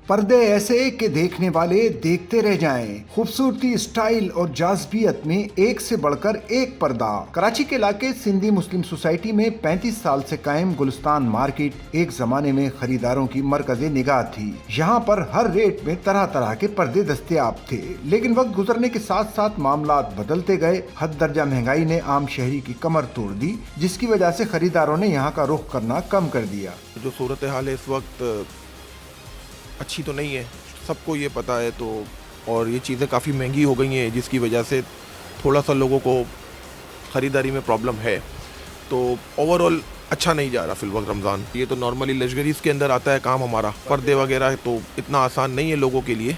पर्दे ऐसे कि देखने वाले देखते रह जाएं। खूबसूरती, स्टाइल और जाज़बियत में एक से बढ़कर एक पर्दा। कराची के इलाके सिंधी मुस्लिम सोसाइटी में 35 साल से कायम गुलिस्तान मार्केट एक जमाने में खरीदारों की मरकज़े निगाह थी। यहाँ पर हर रेट में तरह तरह के पर्दे दस्तयाब थे, लेकिन वक्त गुजरने के साथ साथ मामलात बदलते गए। हद दर्जा महंगाई ने आम शहरी की कमर तोड़ दी, जिसकी वजह से खरीदारों ने यहाँ का रुख करना कम कर दिया। जो सूरत हाल है इस वक्त अच्छी तो नहीं है, सबको ये पता है। तो और ये चीज़ें काफ़ी महंगी हो गई हैं, जिसकी वजह से थोड़ा सा लोगों को ख़रीदारी में प्रॉब्लम है। तो ओवरऑल अच्छा नहीं जा रहा फिल वक्त रमज़ान। ये तो नॉर्मली लश्करीज़ के अंदर आता है काम हमारा, पर्दे वगैरह तो इतना आसान नहीं है लोगों के लिए।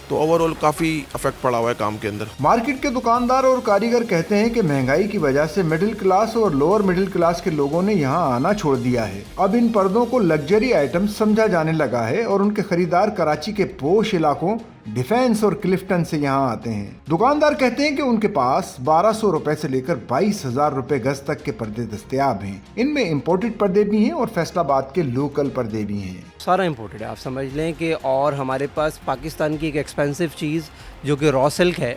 तो ओवरऑल काफ़ी अफेक्ट पड़ा हुआ है काम के अंदर। मार्केट के दुकानदार और कारीगर कहते हैं कि महंगाई की वजह से मिडिल क्लास और लोअर मिडिल क्लास के लोगों ने यहाँ आना छोड़ दिया है। अब इन पर्दों को लग्जरी आइटम समझा जाने लगा है और उनके खरीदार कराची के पोश इलाकों डिफेंस और क्लिफ्टन से यहाँ आते हैं। दुकानदार कहते हैं कि उनके पास 1200 रुपए से लेकर 22,000 रुपए गज तक के पर्दे दस्तयाब हैं। इनमें इम्पोर्टेड पर्दे भी हैं और फैसलाबाद के लोकल पर्दे भी हैं। सारा इम्पोर्टेड है, आप समझ लें कि। और हमारे पास पाकिस्तान की एक एक्सपेंसिव चीज़ जो कि रॉ सिल्क है,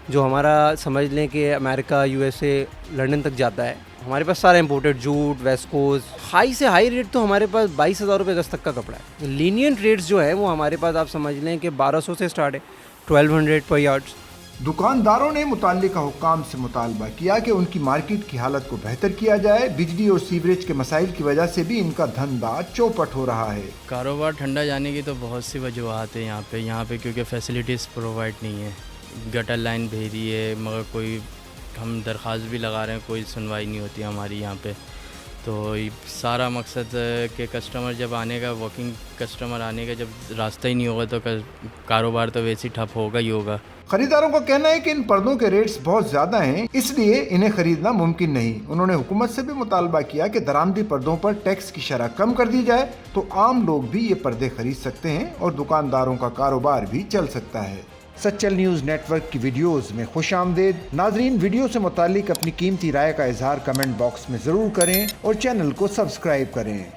जो हमारा समझ लें कि अमेरिका, USA, लंदन तक जाता है। हमारे पास सारा इम्पोर्टेड जूट, वेस्कोस, हाई से हाई रेट तो हमारे पास 22,000 रुपये गज तक का कपड़ा है। लीनियंट रेट्स जो है वो हमारे पास आप समझ लें कि 1200 से स्टार्ट है, 1200 पर यार्ड्स। दुकानदारों ने मुताल्लिका हुक्काम से मुतालबा किया कि उनकी मार्केट की हालत को बेहतर किया जाए। बिजली और सीवरेज के मसाइल की वजह से भी इनका धंधा चौपट हो रहा है। कारोबार ठंडा जाने की तो बहुत सी वजूहत है यहाँ पे क्योंकि फैसिलिटीज़ प्रोवाइड नहीं है। गटर लाइन भेजी है मगर कोई हम दरख्वास्त भी लगा रहे हैं, कोई सुनवाई नहीं होती हमारी यहाँ पे। तो सारा मकसद कि कस्टमर जब आने का, वर्किंग कस्टमर आने का जब रास्ता ही नहीं होगा तो कारोबार तो वैसे ही ठप होगा ही होगा। खरीदारों का कहना है कि इन पर्दों के रेट्स बहुत ज्यादा हैं, इसलिए इन्हें खरीदना मुमकिन नहीं। उन्होंने हुकूमत से भी मुतालबा किया कि दरामदी पर्दों पर टैक्स की शरह कम कर दी जाए तो आम लोग भी ये पर्दे खरीद सकते हैं और दुकानदारों का कारोबार भी चल सकता है। सच्चल न्यूज़ नेटवर्क की वीडियोस में खुशामदीद। नाजरीन, वीडियो से मुतालिक अपनी कीमती राय का इजहार कमेंट बॉक्स में ज़रूर करें और चैनल को सब्सक्राइब करें।